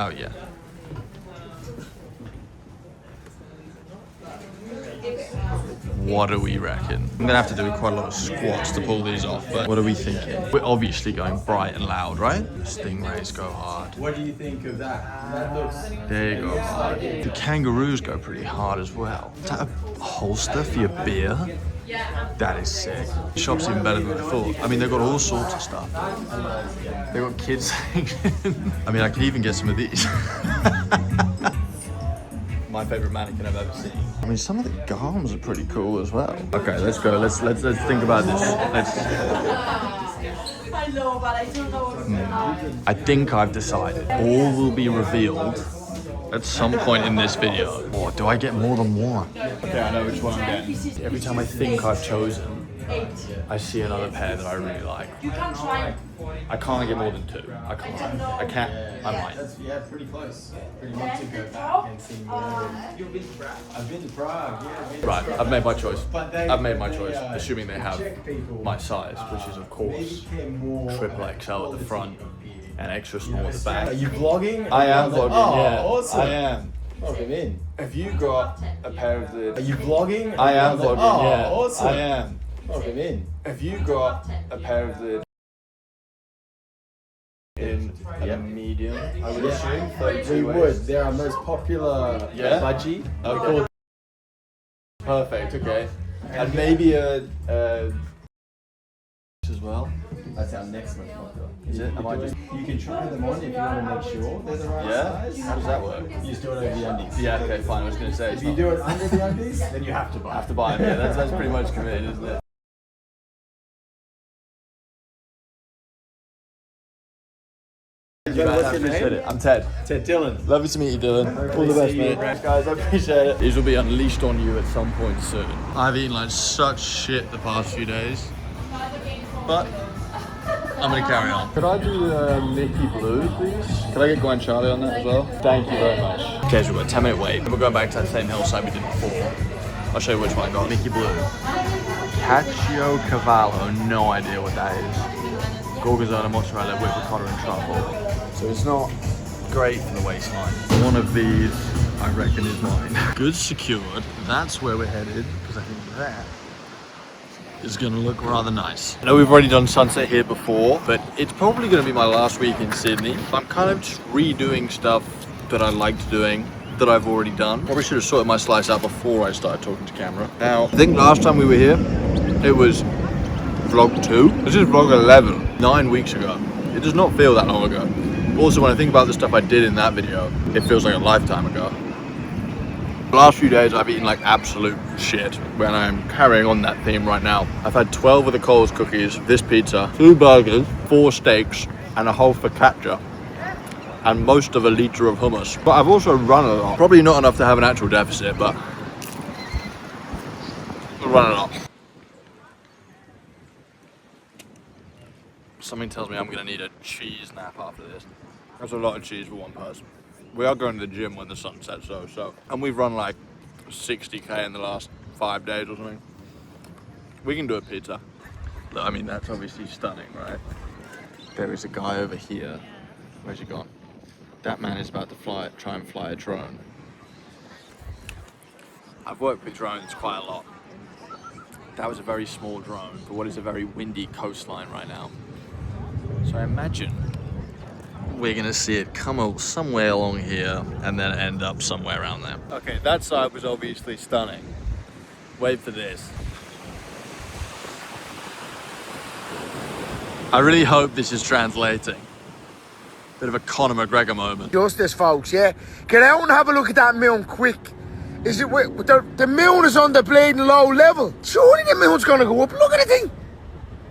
Oh yeah. What do we reckon? I'm gonna have to do quite a lot of squats to pull these off, but what are we thinking? We're obviously going bright and loud, right? Stingrays go hard. What do you think of that? That looks... They go hard. The kangaroos go pretty hard as well. Is that a holster for your beer? That is sick. The shop's even better than I thought. I mean, they've got all sorts of stuff. They've got kids section. I mean, I could even get some of these. My favorite mannequin I've ever seen. I mean, some of the garms are pretty cool as well. Okay, let's go. Let's think about this. I think I've decided. All will be revealed at some point in this video. Or do I get more than one? Okay, I know which one I'm getting. Every time I think I've chosen, I see another pair that I really like. You can try. I can't get more than two. I can't. I might. That's, pretty close. Pretty much to go back and see more. You've been to Prague? I've been to Prague, yeah. Right, I've made my choice. I've made my choice, they, assuming they have my size, which is of course triple XL at the front and extra small at the back. Are you vlogging? I am vlogging, yeah. Awesome. I am. Welcome in. Have you got a pair of the... Are you vlogging? I am vlogging, yeah. Awesome. I am. Welcome in. Have you got a pair of the... in a medium, I would assume? 32 We would. They're our most popular budgie. Okay. Perfect, okay. And maybe a as well. That's our next most popular. Is it? Am I just... You can try them on if you want to make sure they're the right size. How does that work? You just do it over the undies. Yeah, okay, fine. I was going to say it's If you do it under the undies, then you have to buy. have to buy them. Yeah, that's pretty much committed, isn't it? What's your name? I'm Ted. Ted Dillon. Lovely to meet you, Dylan. All the best, mate. Guys, I appreciate it. These will be unleashed on you at some point soon. I've eaten like such shit the past few days, but I'm gonna carry on. Could I do Mickey Blue, please? Could I get Guanciale on that as well? Thank you very much. Okay, so we've got a 10-minute wait. We're going back to that same hillside we did before. I'll show you which one I got. Mickey Blue. Caciocavallo, no idea what that is. Gorgonzola, mozzarella, whipped ricotta and truffle. So it's not great for the waistline. One of these, I reckon, is mine. Good secured. That's where we're headed, because I think that is going to look rather nice. I know we've already done sunset here before, but it's probably going to be my last week in Sydney. I'm kind of just redoing stuff that I liked doing, that I've already done. Probably should have sorted my slice out before I started talking to camera. Now, I think last time we were here, it was vlog 2. This is vlog 11, 9 weeks ago. It does not feel that long ago. Also, when I think about the stuff I did in that video, it feels like a lifetime ago. The last few days I've eaten like absolute shit, when I'm carrying on that theme right now. I've had 12 of the Coles cookies, this pizza, 2 burgers, 4 steaks, and a whole focaccia, and most of a litre of hummus. But I've also run a lot. Probably not enough to have an actual deficit, but I've run a lot. Something tells me I'm gonna need a cheese nap after this. That's a lot of cheese for one person. We are going to the gym when the sun sets though, and we've run like 60k in the last 5 days or something. We can do a pizza. Look, I mean, that's obviously stunning, right? There is a guy over here. Where's he gone? That man is about to try and fly a drone. I've worked with drones quite a lot. That was a very small drone for what is a very windy coastline right now. So I imagine we're gonna see it come out somewhere along here and then end up somewhere around there. Okay, that side was obviously stunning. Wait for this. I really hope this is translating. Bit of a Conor McGregor moment. Justice, folks, yeah? Get out and have a look at that milne quick. Is it the milne is on the bleeding low level? Surely the milne's gonna go up. Look at the thing.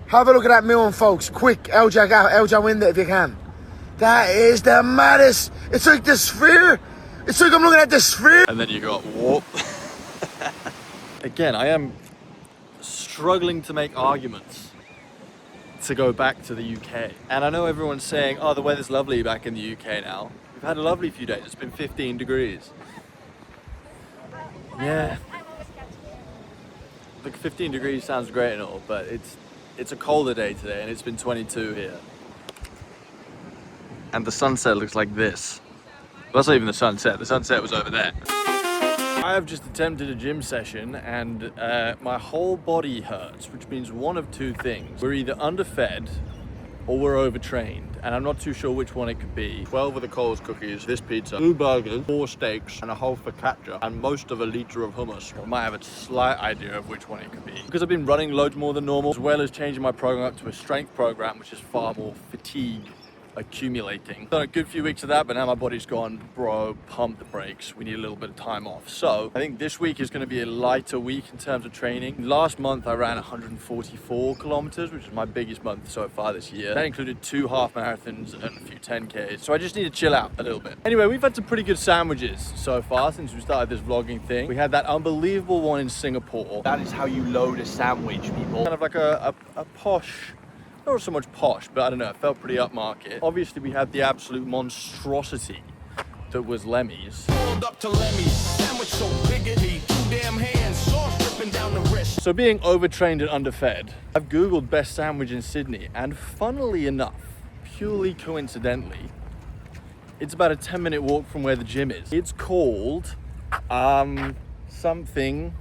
Have a look at that milne, folks. Quick, LJ win it if you can. That is the maddest. It's like the sphere. It's like I'm looking at the sphere. And then you got whoop. Again, I am struggling to make arguments to go back to the UK. And I know everyone's saying, oh, the weather's lovely back in the UK now. We've had a lovely few days. It's been 15 degrees. Yeah. Look, 15 degrees sounds great and all, but it's a colder day today and it's been 22 here. And the sunset looks like this. That's not even the sunset. The sunset was over there. I have just attempted a gym session and my whole body hurts, which means one of two things. We're either underfed or we're overtrained, and I'm not too sure which one it could be. 12 of the Coles cookies, this pizza, 2 burgers, 4 steaks, and a whole focaccia, and most of a litre of hummus. I might have a slight idea of which one it could be. Because I've been running loads more than normal, as well as changing my program up to a strength program, which is far more fatigue accumulating. Done a good few weeks of that, but now my body's gone, bro, pump the brakes. We need a little bit of time off. So I think this week is going to be a lighter week in terms of training. Last month I ran 144 kilometers, which is my biggest month so far this year. That included 2 half marathons and a few 10Ks. So I just need to chill out a little bit. Anyway, we've had some pretty good sandwiches so far since we started this vlogging thing. We had that unbelievable one in Singapore. That is how you load a sandwich, people. Kind of like a posh, not so much posh, but I don't know, it felt pretty upmarket. Obviously, we had the absolute monstrosity that was Lemmy's. Pulled up to Lemmy's, sandwich so big it need 2 damn hands, sauce dripping down the wrist. So being overtrained and underfed, I've Googled best sandwich in Sydney, and funnily enough, purely coincidentally, it's about a 10-minute walk from where the gym is. It's called something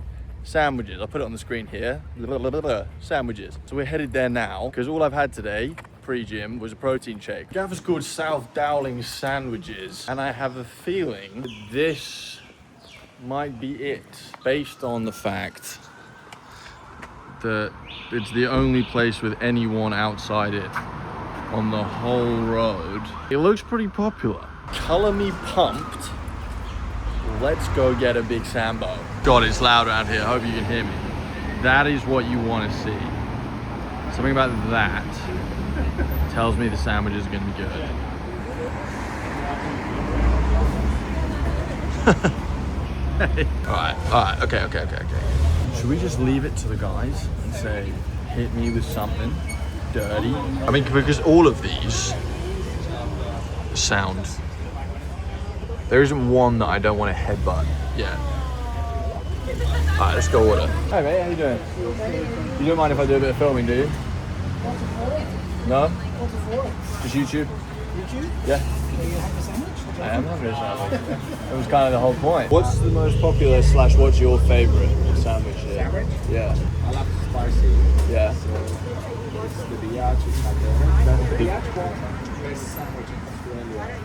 sandwiches. I'll put it on the screen here. Sandwiches. So we're headed there now because all I've had today pre-gym was a protein shake. Gaffer's called South Dowling Sandwiches, and I have a feeling that this might be it, based on the fact that it's the only place with anyone outside it on the whole road. It looks pretty popular. Color me pumped. Let's go get a big Sambo. God, it's loud around here. I hope you can hear me. That is what you want to see. Something about that tells me the sandwich is going to be good. Hey. All right, okay. Should we just leave it to the guys and say, hit me with something dirty? I mean, because all of these sound... There isn't one that I don't want to headbutt yet. Alright, let's go order. Hey mate, how you doing? You don't mind if I do a bit of filming, do you? No? Just YouTube? YouTube? Yeah. I am hungry sandwich. That was kind of the whole point. What's the most popular / what's your favourite sandwich here? Sandwich? Yeah. I love spicy. Yeah. So it's the biatch. The biatch one, best sandwich in Australia.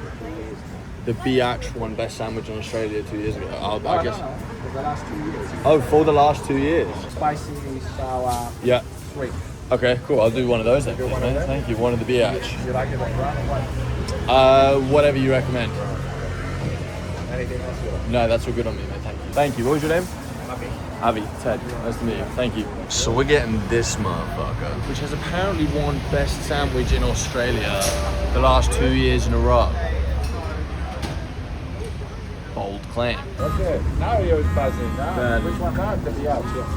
The Biatch won best sandwich in Australia 2 years ago. I guess. No, for the last 2 years. Oh, for the last 2 years? Spicy, sour, Yeah. sweet. Okay, cool. I'll do one of those then. Do one of them? Thank you. One of the Biatch. You like it on brown or white? Whatever you recommend. Anything else you like? No, that's all good on me, mate. Thank you. Thank you. What was your name? Avi. Ted. Nice to meet you. Thank you. So we're getting this motherfucker, which has apparently won best sandwich in Australia the last 2 years in a row. Bold claim. Okay, now you're buzzing. Now, Then- which one? Now the biatch, yes.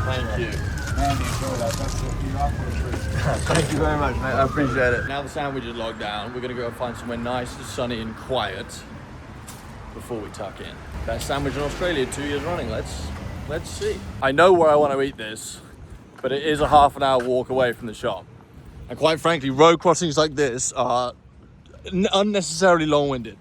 Thank you. And you saw that. That's what you are for the truth. Thank you very much, mate. I appreciate it. Now the sandwich is logged down, we're gonna go find somewhere nice, sunny, and quiet before we tuck in. Best sandwich in Australia 2 years running. Let's see. I know where I want to eat this, but it is a half an hour walk away from the shop. And quite frankly, road crossings like this are unnecessarily long-winded.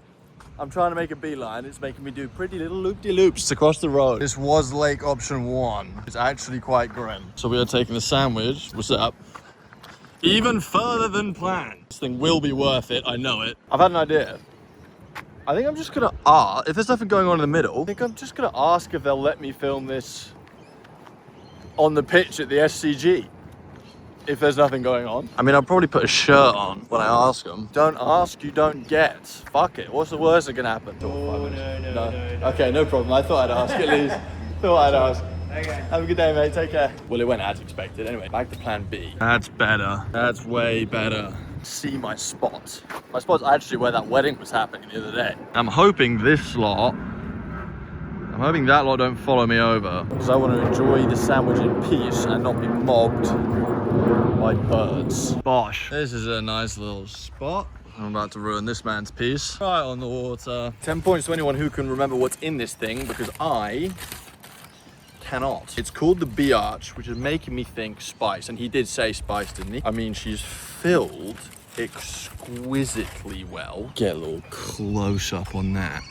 I'm trying to make a beeline. It's making me do pretty little loop-de-loops across the road. This was lake option 1. It's actually quite grim. So we are taking the sandwich. What's up? Even further than planned. This thing will be worth it. I know it. I've had an idea. I think I'm just gonna ask, if there's nothing going on in the middle, I think I'm just gonna ask if they'll let me film this on the pitch at the SCG. If there's nothing going on. I mean, I'll probably put a shirt on when I ask them. Don't ask, you don't get. Fuck it. What's the worst that can happen? No. Okay, no problem. I thought I'd ask at least. Thought I'd ask. Okay. Have a good day, mate. Take care. Well, it went as expected. Anyway, back to plan B. That's better. That's way better. See my spot. My spot's actually where that wedding was happening the other day. I'm hoping that lot don't follow me over, because I want to enjoy the sandwich in peace and not be mobbed by birds. Bosh. This is a nice little spot. I'm about to ruin this man's peace. Right on the water. 10 points to anyone who can remember what's in this thing, because I cannot. It's called the Biatch, which is making me think spice. And he did say spice, didn't he? I mean, she's filled exquisitely well. Get a little close up on that.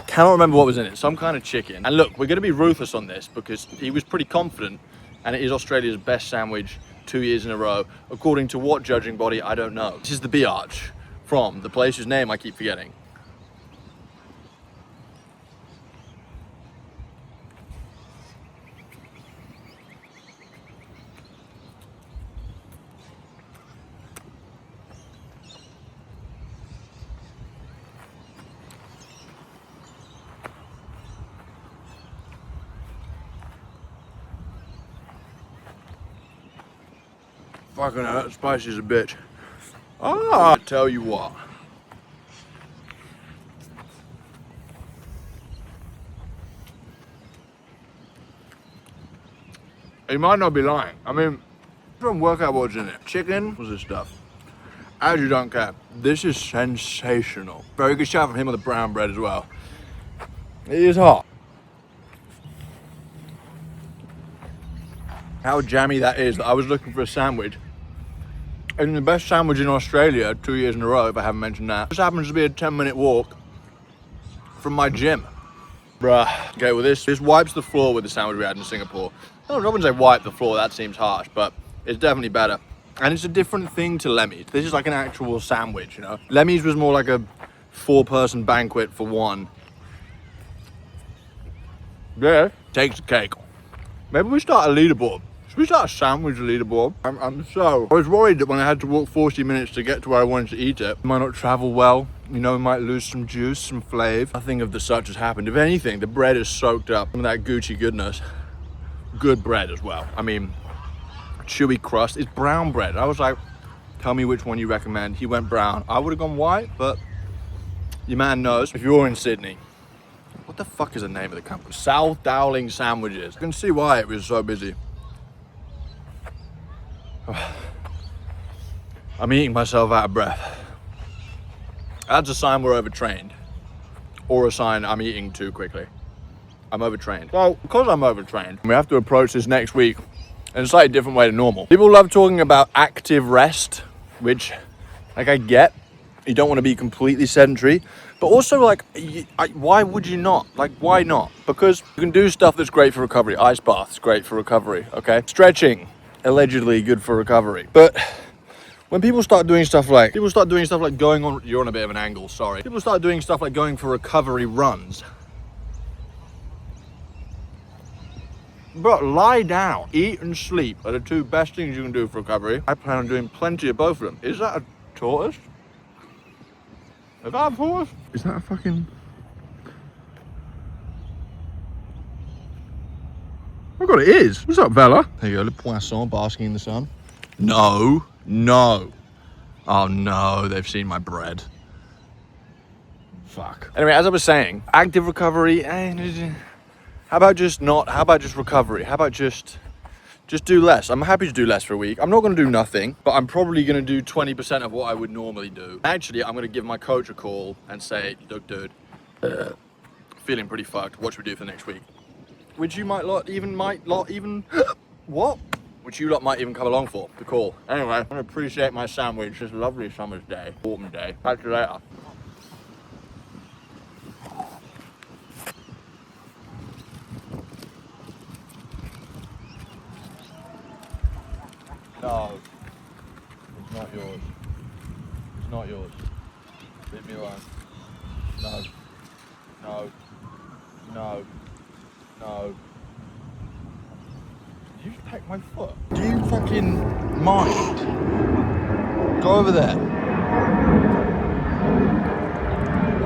Cannot remember what was in it, some kind of chicken. And look, we're gonna be ruthless on this because he was pretty confident and it is Australia's best sandwich 2 years in a row. According to what judging body, I don't know. This is the Biatch from the place whose name I keep forgetting. Fucking hell, that spicy as a bitch. Ah, I tell you what. He might not be lying. I mean, don't work out what's in it. Chicken, what's this stuff? As you don't care. This is sensational. Very good shot from him on the brown bread as well. It is hot. How jammy that is that I was looking for a sandwich. And the best sandwich in Australia 2 years in a row, if I haven't mentioned that. This happens to be a 10-minute walk from my gym. Bruh. Okay, well this wipes the floor with the sandwich we had in Singapore. I wouldn't say wipe the floor, that seems harsh, but it's definitely better. And it's a different thing to Lemmy's. This is like an actual sandwich, you know? Lemmy's was more like a 4-person banquet for one. Yeah, takes the cake. Maybe we start a leaderboard. Should we start a sandwich leaderboard? I was worried that when I had to walk 40 minutes to get to where I wanted to eat it, it might not travel well. You know, we might lose some juice, some flavor. Nothing of the such has happened. If anything, the bread is soaked up. Some of that Gucci goodness. Good bread as well. I mean, chewy crust. It's brown bread. I was like, tell me which one you recommend. He went brown. I would have gone white, but your man knows. If you're in Sydney, what the fuck is the name of the company? South Dowling Sandwiches. I can see why it was so busy. I'm eating myself out of breath. That's a sign we're overtrained. Or a sign I'm eating too quickly. I'm overtrained. So, because I'm overtrained, we have to approach this next week in a slightly different way to normal. People love talking about active rest, which, like, I get. You don't want to be completely sedentary. But also, like, why would you not? Like, why not? Because you can do stuff that's great for recovery. Ice baths, great for recovery, okay? Stretching, allegedly good for recovery. But when people start doing stuff like going on, you're on a bit of an angle, sorry. People start doing stuff like going for recovery runs. But lie down, eat and sleep are the two best things you can do for recovery. I plan on doing plenty of both of them. Is that a tortoise? Is that a tortoise? Is that a fucking... Oh god, it is. What's up, Vela? There you go, le poisson basking in the sun. No, no. Oh no, they've seen my bread. Fuck. Anyway, as I was saying, active recovery, how about just recovery? How about just do less? I'm happy to do less for a week. I'm not gonna do nothing, but I'm probably gonna do 20% of what I would normally do. Actually, I'm gonna give my coach a call and say, look dude, feeling pretty fucked, what should we do for next week? Which you might even, what? Which you lot might even come along for, the call. Anyway, I want to appreciate my sandwich this lovely summer's day, autumn day. Catch you later. No, it's not yours. It's not yours. Leave me alone. No, no, no. No. Did you just peck my foot? Do you fucking mind? Go over there.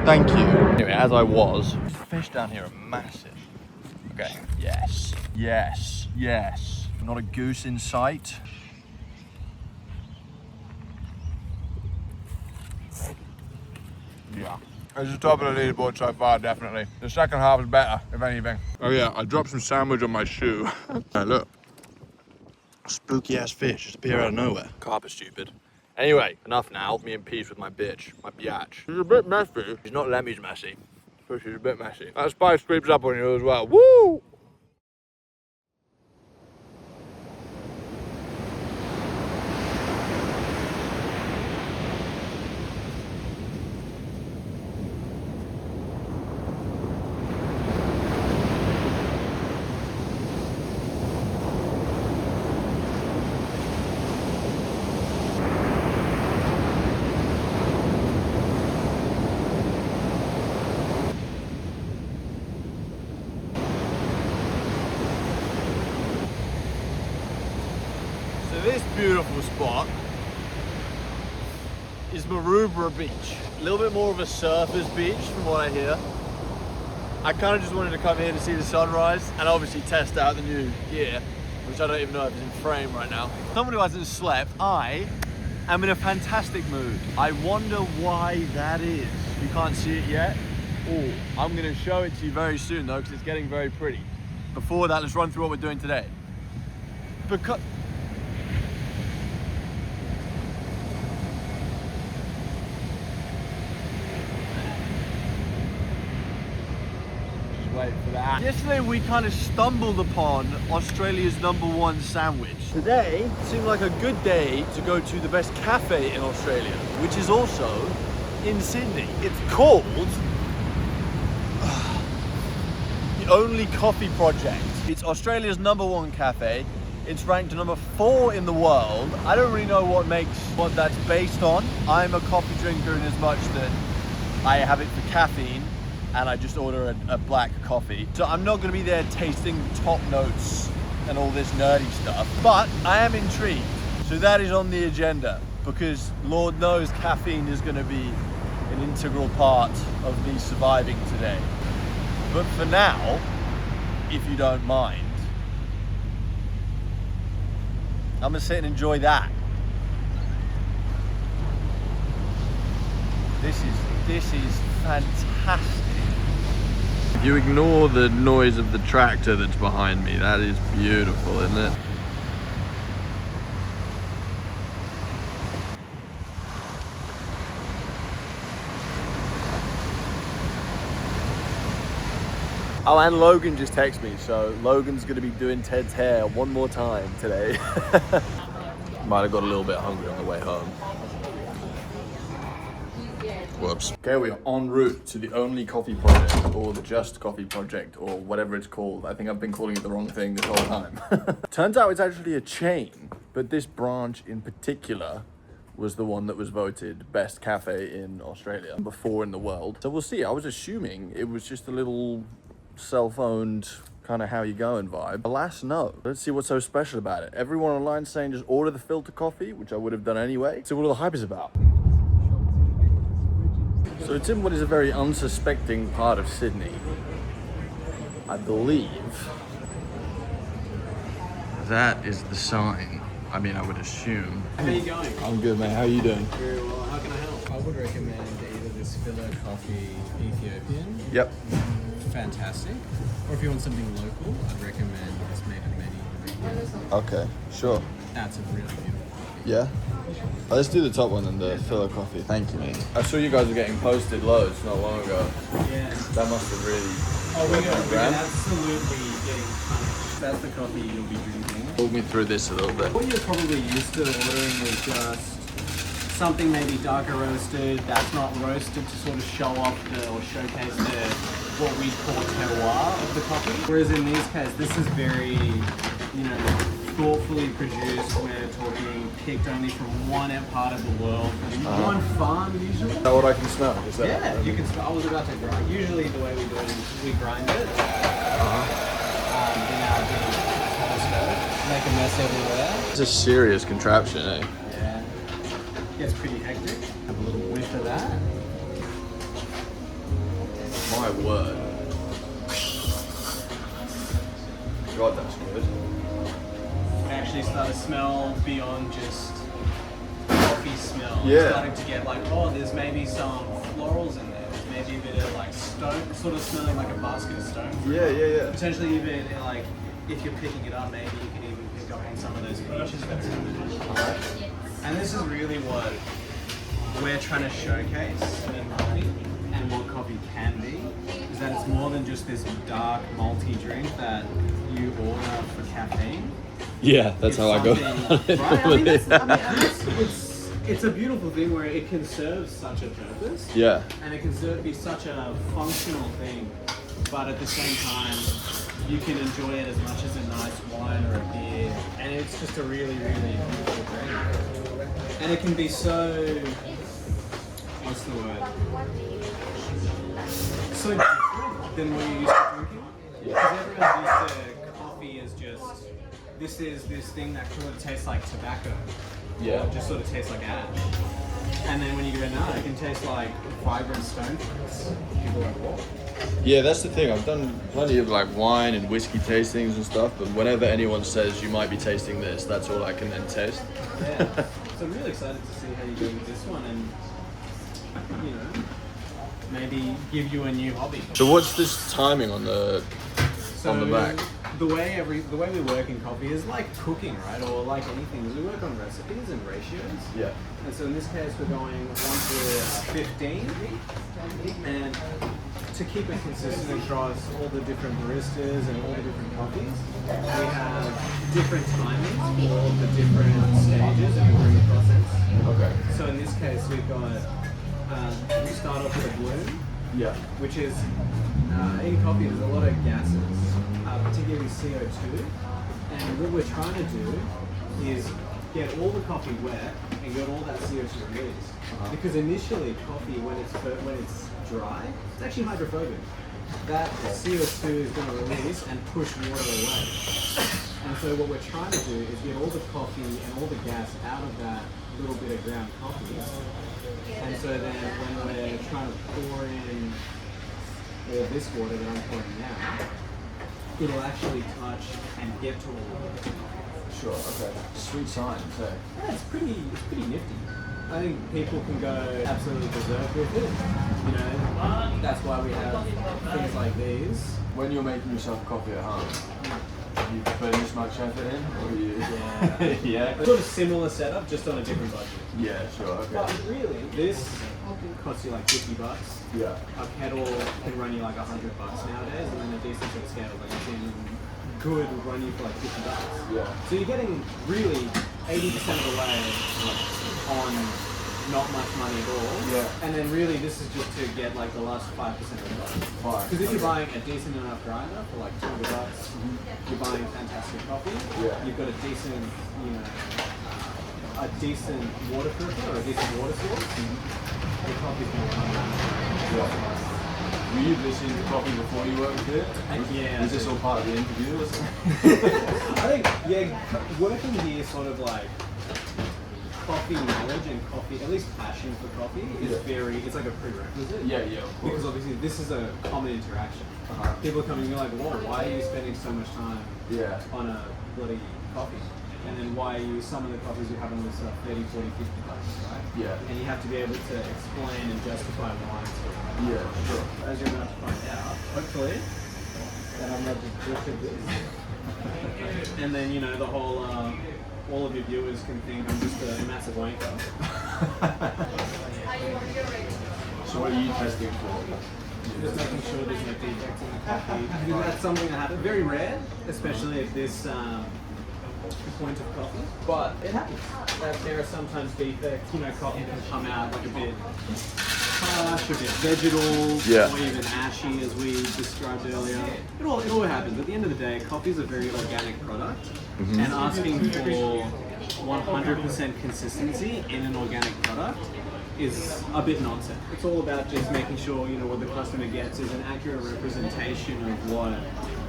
Thank you. Anyway, as I was, these fish down here are massive. Okay, yes, yes, yes. Not a goose in sight. Yeah. It's the top of the leaderboard so far, definitely. The second half is better, if anything. Oh yeah, I dropped some sandwich on my shoe. Hey, look. Spooky ass fish just appear out of nowhere. Carp is stupid. Anyway, enough now. Me in peace with my bitch, my biatch. She's a bit messy. She's not Lemmy's messy, but she's a bit messy. That spice creeps up on you as well. Woo! this beautiful spot is Maroubra Beach. A little bit more of a surfer's beach from what I hear. I kind of just wanted to come here to see the sunrise and obviously test out the new gear, which I don't even know if it's in frame right now. Somebody who hasn't slept, I am in a fantastic mood. I wonder why that is. You can't see it yet. Oh, I'm gonna show it to you very soon though, because it's getting very pretty. Before that, let's run through what we're doing today. Because wait for that. Yesterday we kind of stumbled upon Australia's #1 sandwich. Today seemed like a good day to go to the best cafe in Australia, which is also in Sydney. It's called The Only Coffee Project. It's Australia's #1 cafe. It's ranked number 4 in the world. I don't really know what that's based on. I'm a coffee drinker in as much that I have it for caffeine and I just order a black coffee. So I'm not gonna be there tasting top notes and all this nerdy stuff, but I am intrigued. So that is on the agenda because Lord knows caffeine is gonna be an integral part of me surviving today. But for now, if you don't mind, I'm gonna sit and enjoy that. This is fantastic. If you ignore the noise of the tractor that's behind me, that is beautiful, isn't it? Oh, and Logan just texted me, so Logan's gonna be doing Ted's hair one more time today. Might have got a little bit hungry on the way home. Whoops. Okay, we are en route to the Only Coffee Project, or the Just Coffee Project, or whatever it's called. I think I've been calling it the wrong thing this whole time. Turns out it's actually a chain, but this branch in particular was the one that was voted best cafe in Australia, number 4 in the world. So we'll see. I was assuming it was just a little self-owned kind of how you going vibe. Alas, no. Let's see what's so special about it. Everyone online saying just order the filter coffee, which I would have done anyway. So what all the hype is about. So it's in what is a very unsuspecting part of Sydney. I believe that is the sign. I mean, I would assume. How are you going? I'm good, man. How are you doing? Very well. How can I help? I would recommend either this filler coffee Ethiopian. Yep. Fantastic. Or if you want something local, I'd recommend this Made. Okay, sure. That's a really beautiful coffee. Yeah? Oh, let's do the top one then, the filler coffee. Thank you, mate. I saw you guys were getting posted loads not long ago. Yeah. That must have really... we're absolutely getting punished. That's the coffee you'll be drinking. Walk me through this a little bit. What you're probably used to ordering is just something maybe darker roasted, that's not roasted to sort of show off or showcase what we call terroir of the coffee. Whereas in this case, this is very, thoughtfully produced. We're talking picked only from one part of the world, one farm usually. Is that what I can smell? Is that Yeah, you can smell. I was about to grind. Usually the way we do it is we grind it. In our stove, make a mess everywhere. It's a serious contraption, eh? Yeah. Gets pretty hectic. Have a little whiff of that. My word. God, that's good. Actually start to smell beyond just coffee smell. Yeah. Starting to get like, there's maybe some florals in there. There's maybe a bit of like stone, sort of smelling like a basket of stone fruit. Yeah. Potentially even like, if you're picking it up, maybe you can even pick up on some of those peaches that are in there. And this is really what we're trying to showcase in coffee and what coffee can be, is that it's more than just this dark malty drink that you order for caffeine. Yeah, that's how I go. Right? It's a beautiful thing where it can serve such a purpose. Yeah. And it can be such a functional thing, but at the same time, you can enjoy it as much as a nice wine or a beer. And it's just a really, really beautiful drink. And it can be so, what's the word? So different than what you're used to drinking. Because everyone's used to coffee as just this is this thing that sort of tastes like tobacco. Yeah. Or just sort of tastes like ash. And then when you give it no, it can taste like vibrant stone fruits. People are like, whoa. Yeah, that's the thing. I've done plenty of like wine and whiskey tastings and stuff, but whenever anyone says you might be tasting this, that's all I can then taste. Yeah. So I'm really excited to see how you do with this one, and you know, maybe give you a new hobby. So what's this timing on the back? The way we work in coffee is like cooking, right? Or like anything, is we work on recipes and ratios. Yeah. And so in this case, we're going 1 to 15, and to keep it consistent across all the different baristas and all the different coffees, we have different timings for all the different stages of the brewing process. Okay. So in this case, we've got we start off with a bloom, Yeah. which is in coffee there's a lot of gases, particularly CO2, and what we're trying to do is get all the coffee wet and get all that CO2 released. Because initially coffee, when it's dry, it's actually hydrophobic. That CO2 is going to release and push water away. And so what we're trying to do is get all the coffee and all the gas out of that little bit of ground coffee. And so then when we're trying to pour in all this water that I'm pouring now, it'll actually touch and get to all of it. Sure. Okay. Sweet science. Eh? Yeah, it's pretty nifty. I think people can go absolutely berserk with it. You know, that's why we have things like these. When you're making yourself coffee at home, you put this much effort in, or you? Yeah. Yeah. Sort of similar setup, just on a different budget. Yeah. Sure. Okay. But really, this costs you like $50. Yeah. A kettle can run you like $100 nowadays, and then a decent sort of scale like a tin could run you for like $50. Yeah. So you're getting really 80% of the way on not much money at all. Yeah. And then really this is just to get like the last 5% of the budget. Fine. Because if you're buying a decent enough grinder for like $200, you're buying fantastic coffee. Yeah. You've got a decent, you know, a decent water filter or a decent water source. Your coffee's going to come out. Were you listening to coffee before you worked here? Yeah. Was this all part of the interview or something? I think, yeah, working here sort of like coffee knowledge and coffee, at least passion for coffee, is it's like a prerequisite. Yeah, yeah, of course. Because obviously this is a common interaction. People are coming and you're like, whoa, why are you spending so much time on a bloody coffee? And then why are you, some of the coffees you have on this 30, 40, 50 bucks, right? Yeah. And you have to be able to explain and justify why it's so much. Yeah, sure. As you're about to find out, hopefully, that I'm not just bullshit this. And then, you know, the whole, all of your viewers can think I'm just a massive wanker. So what are you testing for? Just making sure there's no defects in the coffee. Because that's something that happens. Very rare, especially at this point of coffee. But it happens. There are sometimes defects. You know, coffee can come out like a bit harsh, a bit vegetal, or even ashy, as we described earlier. It all happens. At the end of the day, coffee is a very organic product, and asking for 100% consistency in an organic product is a bit nonsense. It's all about just making sure, you know, what the customer gets is an accurate representation of what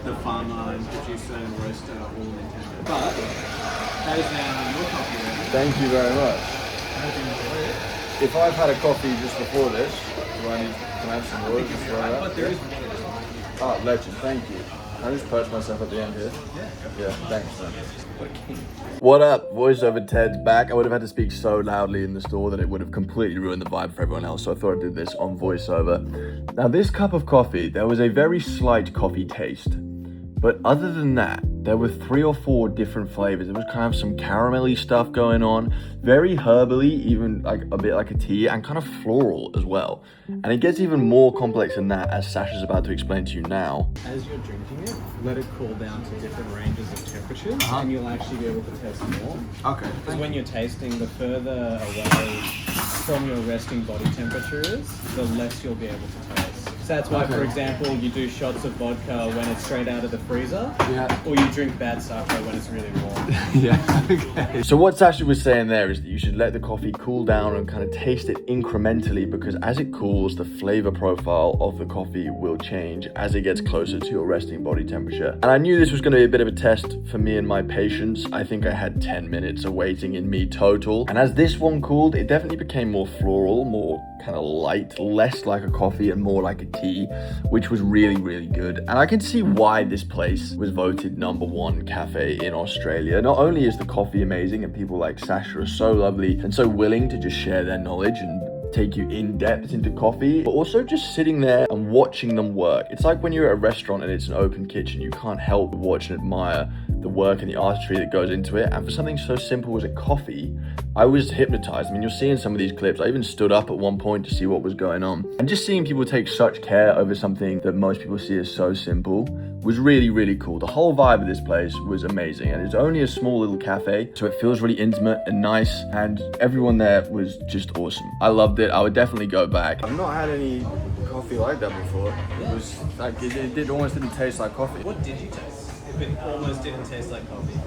the farmer and producer and roaster all intended. But that is now your coffee ready. Thank you very much. I hope you enjoy it. If I've had a coffee just before this, do I need to have some water? Just throw that? But there is water just behind you. Oh, legend, thank you. Can I just perch myself at the end here? Yeah, thanks, man. What a king. What up? Voiceover Ted's back. I would have had to speak so loudly in the store that it would have completely ruined the vibe for everyone else, so I thought I'd do this on voiceover. Now, this cup of coffee, there was a very slight coffee taste. But other than that, there were 3 or 4 different flavors. There was kind of some caramelly stuff going on, very herbally, even like a bit like a tea, and kind of floral as well. And it gets even more complex than that, as Sasha's about to explain to you now. As you're drinking it, let it cool down to different ranges of temperatures, and you'll actually be able to taste more. Okay. Because when you're tasting, the further away from your resting body temperature is, the less you'll be able to taste. So that's why, for example, you do shots of vodka when it's straight out of the freezer. Yeah. Or you drink bad Sasha when it's really warm. Yeah, okay. So what Sasha was saying there is that you should let the coffee cool down and kind of taste it incrementally, because as it cools, the flavor profile of the coffee will change as it gets closer to your resting body temperature. And I knew this was going to be a bit of a test for me and my patience. I think I had 10 minutes of waiting in me total. And as this one cooled, it definitely became more floral, more kind of light, less like a coffee and more like a tea, which was really, really good. And I can see why this place was voted #1 cafe in Australia. Not only is the coffee amazing and people like Sasha are so lovely and so willing to just share their knowledge and take you in depth into coffee, but also just sitting there and watching them work. It's like when you're at a restaurant and it's an open kitchen, you can't help but watch and admire the work and the artistry that goes into it. And for something so simple as a coffee, I was hypnotized. I mean, you'll see in some of these clips, I even stood up at one point to see what was going on. And just seeing people take such care over something that most people see as so simple was really, really cool. The whole vibe of this place was amazing. And it's only a small little cafe, so it feels really intimate and nice. And everyone there was just awesome. I loved it. I would definitely go back. I've not had any coffee like that before. It was like, it almost didn't taste like coffee. What did you taste? If it almost didn't taste like coffee.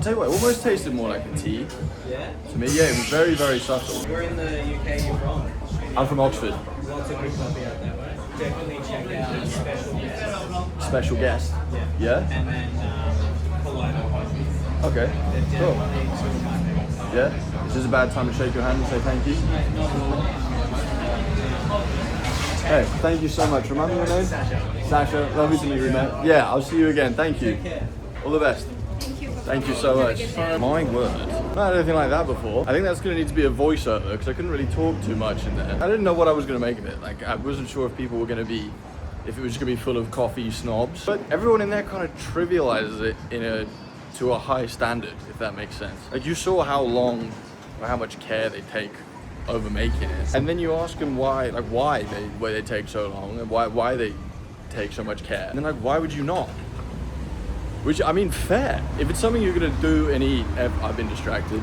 Tell you what, it almost tasted more like a tea. Yeah? To me, yeah, it was very, very subtle. Where in the UK you're from? I'm from Oxford. Lots of good coffee out there, right? Definitely check out Special Guest. Special guest. Yeah. Yeah? And then Polite. Okay. They're Cool. definitely two of my favorites. Yeah? Is this a bad time to shake your hand and say thank you? Hey, thank you so much. Remind me your name? Sasha. Sasha, lovely to meet you, mate. Yeah, I'll see you again. Thank you. All the best. Thank you so much. My word. I've not had anything like that before. I think that's going to need to be a voiceover because I couldn't really talk too much in there. I didn't know what I was going to make of it. Like, I wasn't sure if people were going to be, if it was going to be full of coffee snobs. But everyone in there kind of trivializes it to a high standard, if that makes sense. Like, you saw how long or how much care they take over making it. And then you ask them why they take so long and why they take so much care. And then like, why would you not? Which, I mean, fair. If it's something you're gonna do and eat, I've been distracted.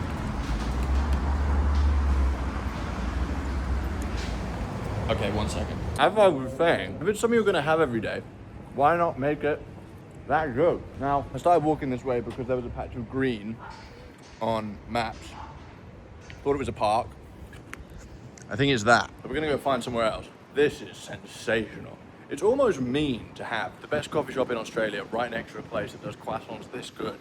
Okay, 1 second. As I was saying, if it's something you're gonna have every day, why not make it that good? Now, I started walking this way because there was a patch of green on maps. Thought it was a park. I think it's that. But we're gonna go find somewhere else. This is sensational. It's almost mean to have the best coffee shop in Australia right next to a place that does croissants this good.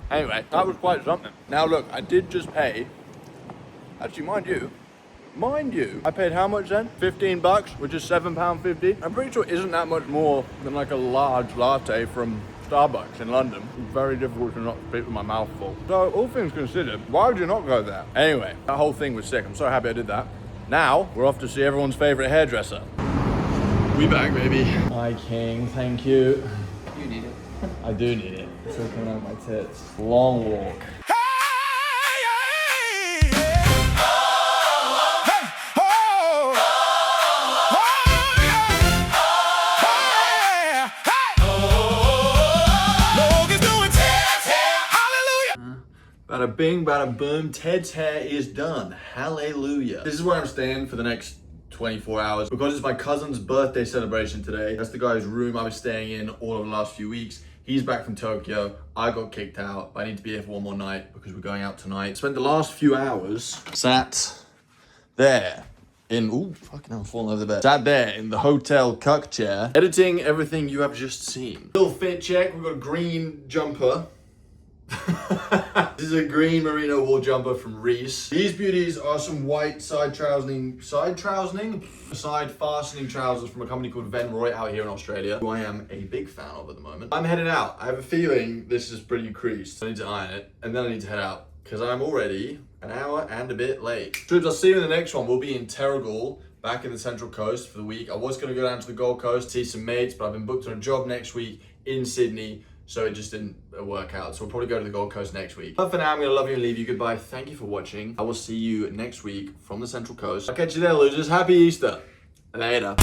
Anyway, that was quite something. Now look, I did just pay, actually mind you, I paid how much then? 15 bucks, which is £7.50. I'm pretty sure it isn't that much more than like a large latte from Starbucks in London. It's very difficult to not speak with my mouth full. So all things considered, why would you not go there? Anyway, that whole thing was sick. I'm so happy I did that. Now, we're off to see everyone's favorite hairdresser. We back, baby. Hi, King. Thank you. You need it. I do need it. It's all coming out of my tits. Long walk. Bada bing, bada boom. Ted's hair is done. Hallelujah. This is where I'm staying for the next 24 hours because it's my cousin's birthday celebration today. That's the guy's room I was staying in all of the last few weeks. He's back from Tokyo. I got kicked out. I need to be here for one more night because we're going out tonight. Spent the last few hours sat there in, ooh, fucking hell, I'm falling over the bed. Sat there in the hotel cuck chair, editing everything you have just seen. Little fit check. We've got a green jumper. This is a green merino wool jumper from Reese. These beauties are some white side fastening trousers from a company called Van Roy out here in Australia, who I am a big fan of at the moment. I'm heading out. I have a feeling this is pretty creased. I need to iron it and then I need to head out because I'm already an hour and a bit late. Troops, I'll see you in the next one. We'll be in Terrigal, back in the Central Coast for the week. I was going to go down to the Gold Coast, see some mates, but I've been booked on a job next week in Sydney. So it just didn't work out. So we'll probably go to the Gold Coast next week. But for now, I'm gonna love you and leave you. Goodbye. Thank you for watching. I will see you next week from the Central Coast. I'll catch you there, losers. Happy Easter. Later.